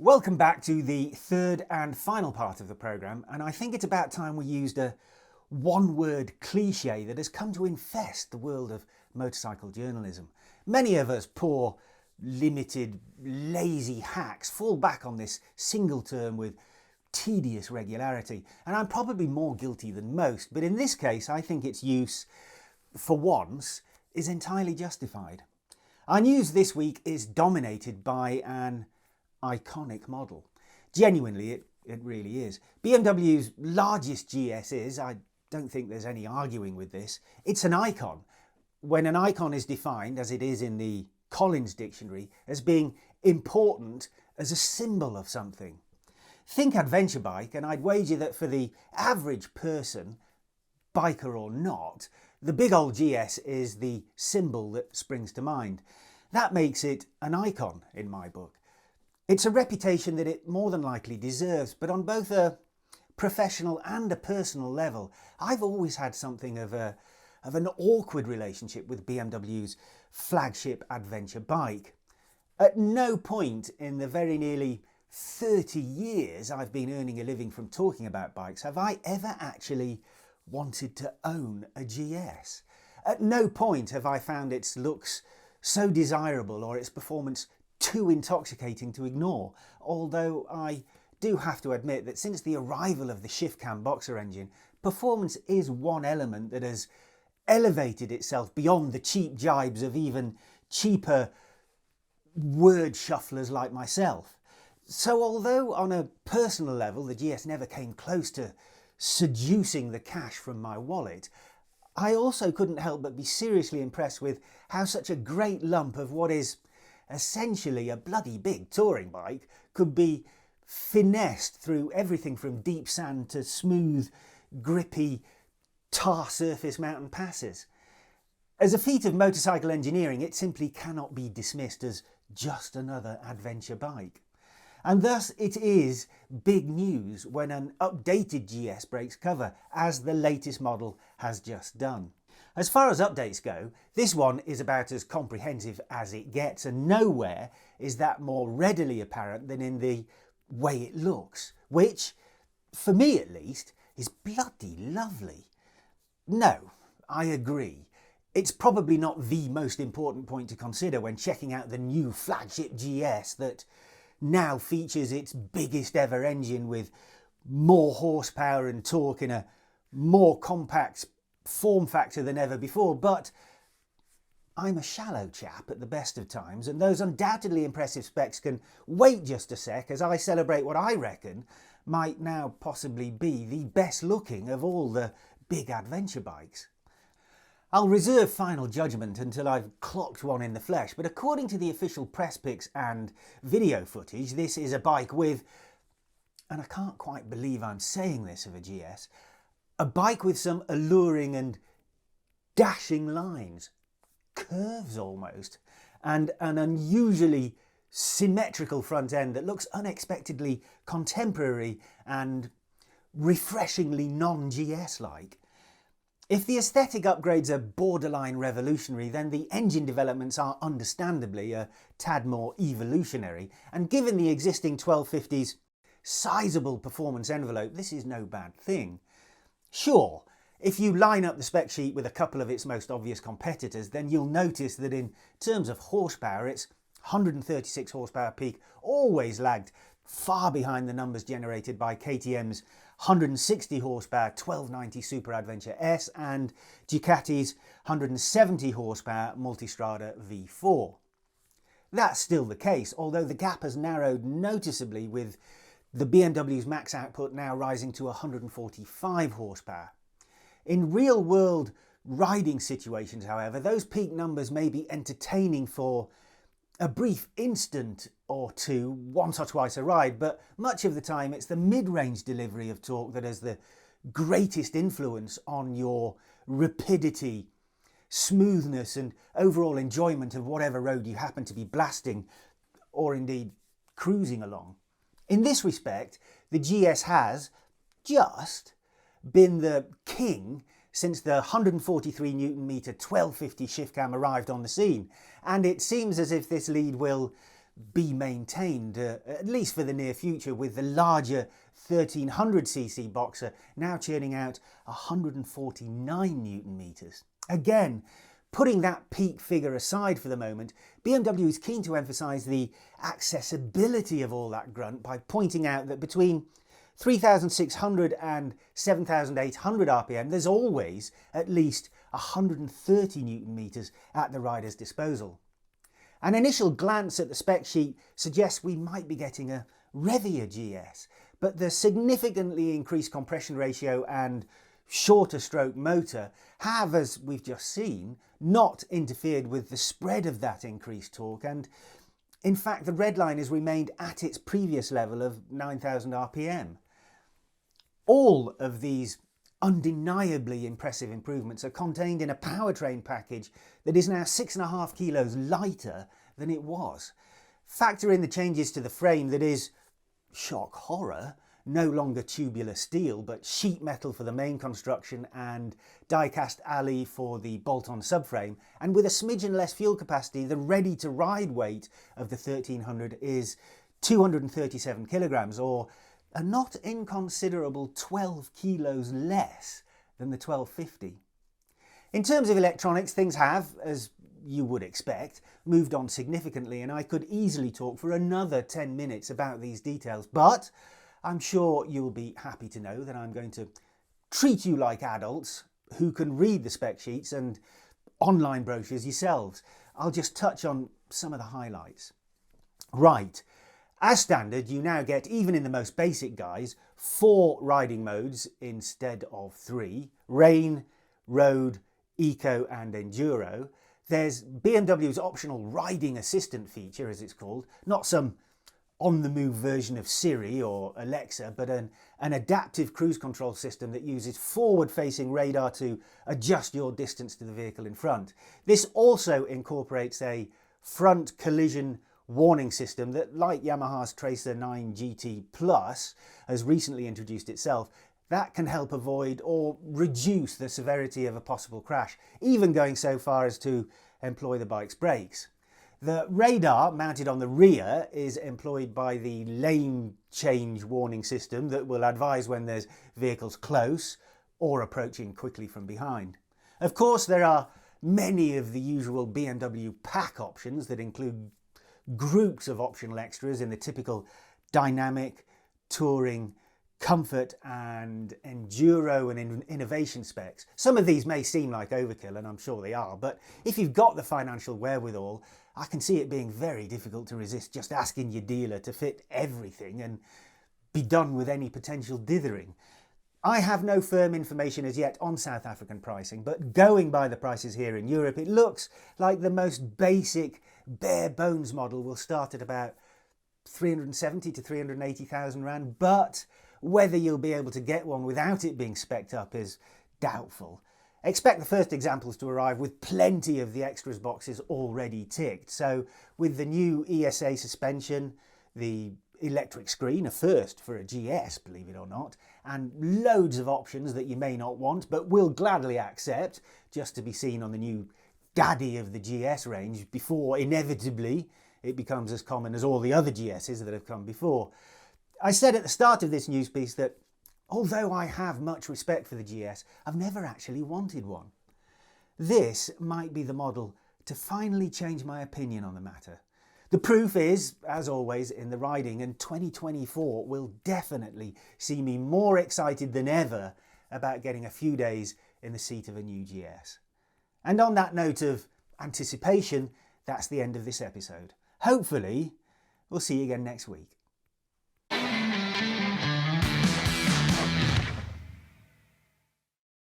Welcome back to the third and final part of the programme, and I think it's about time we used a one-word cliche that has come to infest the world of motorcycle journalism. Many of us poor, limited, lazy hacks fall back on this single term with tedious regularity, and I'm probably more guilty than most, but in this case I think its use, for once, is entirely justified. Our news this week is dominated by an iconic model. Genuinely, it really is. BMW's largest GS is, I don't think there's any arguing with this, it's an icon. When an icon is defined, as it is in the Collins Dictionary, as being important as a symbol of something. Think adventure bike, and I'd wager that for the average person, biker or not, the big old GS is the symbol that springs to mind. That makes it an icon in my book. It's a reputation that it more than likely deserves, but on both a professional and a personal level, I've always had something of an awkward relationship with BMW's flagship adventure bike. At no point in the very nearly 30 years I've been earning a living from talking about bikes have I ever actually wanted to own a GS. At no point have I found its looks so desirable or its performance too intoxicating to ignore, although I do have to admit that since the arrival of the shift cam boxer engine, performance is one element that has elevated itself beyond the cheap jibes of even cheaper word shufflers like myself. So although on a personal level the GS never came close to seducing the cash from my wallet, I also couldn't help but be seriously impressed with how such a great lump of what is essentially a bloody big touring bike could be finessed through everything from deep sand to smooth, grippy, tar surface mountain passes. As a feat of motorcycle engineering, it simply cannot be dismissed as just another adventure bike. And thus it is big news when an updated GS breaks cover, as the latest model has just done. As far as updates go, this one is about as comprehensive as it gets, and nowhere is that more readily apparent than in the way it looks, which, for me at least, is bloody lovely. No, I agree. It's probably not the most important point to consider when checking out the new flagship GS that now features its biggest ever engine with more horsepower and torque in a more compact form factor than ever before, but I'm a shallow chap at the best of times, and those undoubtedly impressive specs can wait just a sec as I celebrate what I reckon might now possibly be the best looking of all the big adventure bikes. I'll reserve final judgment until I've clocked one in the flesh, but according to the official press pics and video footage, this is a bike with, and I can't quite believe I'm saying this of a GS, a bike with some alluring and dashing lines, curves almost, and an unusually symmetrical front end that looks unexpectedly contemporary and refreshingly non-GS-like. If the aesthetic upgrades are borderline revolutionary, then the engine developments are understandably a tad more evolutionary, and given the existing 1250's sizable performance envelope, this is no bad thing. Sure, if you line up the spec sheet with a couple of its most obvious competitors, then you'll notice that in terms of horsepower, its 136 horsepower peak always lagged far behind the numbers generated by KTM's 160 horsepower 1290 Super Adventure S and Ducati's 170 horsepower Multistrada V4. That's still the case, although the gap has narrowed noticeably, with the BMW's max output now rising to 145 horsepower. In real-world riding situations, however, those peak numbers may be entertaining for a brief instant or two, once or twice a ride, but much of the time it's the mid-range delivery of torque that has the greatest influence on your rapidity, smoothness and overall enjoyment of whatever road you happen to be blasting or indeed cruising along. In this respect, the GS has just been the king since the 143 Nm 1250 shift cam arrived on the scene, and it seems as if this lead will be maintained, at least for the near future, with the larger 1300cc Boxer now churning out 149 Newton meters. Again, putting that peak figure aside for the moment, BMW is keen to emphasise the accessibility of all that grunt by pointing out that between 3,600 and 7,800 RPM, there's always at least 130 Newton meters at the rider's disposal. An initial glance at the spec sheet suggests we might be getting a revier GS, but the significantly increased compression ratio and shorter stroke motor have, as we've just seen, not interfered with the spread of that increased torque, and in fact the red line has remained at its previous level of 9,000 RPM. All of these undeniably impressive improvements are contained in a powertrain package that is now 6.5 kilos lighter than it was. Factor in the changes to the frame that is, shock horror, no longer tubular steel but sheet metal for the main construction and die-cast alley for the bolt-on subframe, and with a smidgen less fuel capacity, the ready-to-ride weight of the 1300 is 237 kilograms, or a not inconsiderable 12 kilos less than the 1250. In terms of electronics, things have, as you would expect, moved on significantly, and I could easily talk for another 10 minutes about these details, but I'm sure you'll be happy to know that I'm going to treat you like adults who can read the spec sheets and online brochures yourselves. I'll just touch on some of the highlights. Right. As standard, you now get, even in the most basic guise, 4 riding modes instead of 3. Rain, Road, Eco and Enduro. There's BMW's optional riding assistant feature, as it's called, not some on-the-move version of Siri or Alexa, but an adaptive cruise control system that uses forward-facing radar to adjust your distance to the vehicle in front. This also incorporates a front collision warning system that, like Yamaha's Tracer 9 GT Plus has recently introduced itself, that can help avoid or reduce the severity of a possible crash, even going so far as to employ the bike's brakes. The radar mounted on the rear is employed by the lane change warning system that will advise when there's vehicles close or approaching quickly from behind. Of course, there are many of the usual BMW pack options that include groups of optional extras in the typical dynamic, touring, comfort and enduro and innovation specs. Some of these may seem like overkill, and I'm sure they are, but if you've got the financial wherewithal, I can see it being very difficult to resist just asking your dealer to fit everything and be done with any potential dithering. I have no firm information as yet on South African pricing, but going by the prices here in Europe, it looks like the most basic, bare bones model will start at about 370 to 380,000 Rand, but whether you'll be able to get one without it being specced up is doubtful. Expect the first examples to arrive with plenty of the extras boxes already ticked. So with the new ESA suspension, the electric screen, a first for a GS, believe it or not, and loads of options that you may not want but will gladly accept, just to be seen on the new daddy of the GS range before inevitably it becomes as common as all the other GSs that have come before. I said at the start of this news piece that although I have much respect for the GS, I've never actually wanted one. This might be the model to finally change my opinion on the matter. The proof is, as always, in the riding, and 2024 will definitely see me more excited than ever about getting a few days in the seat of a new GS. And on that note of anticipation, that's the end of this episode. Hopefully, we'll see you again next week.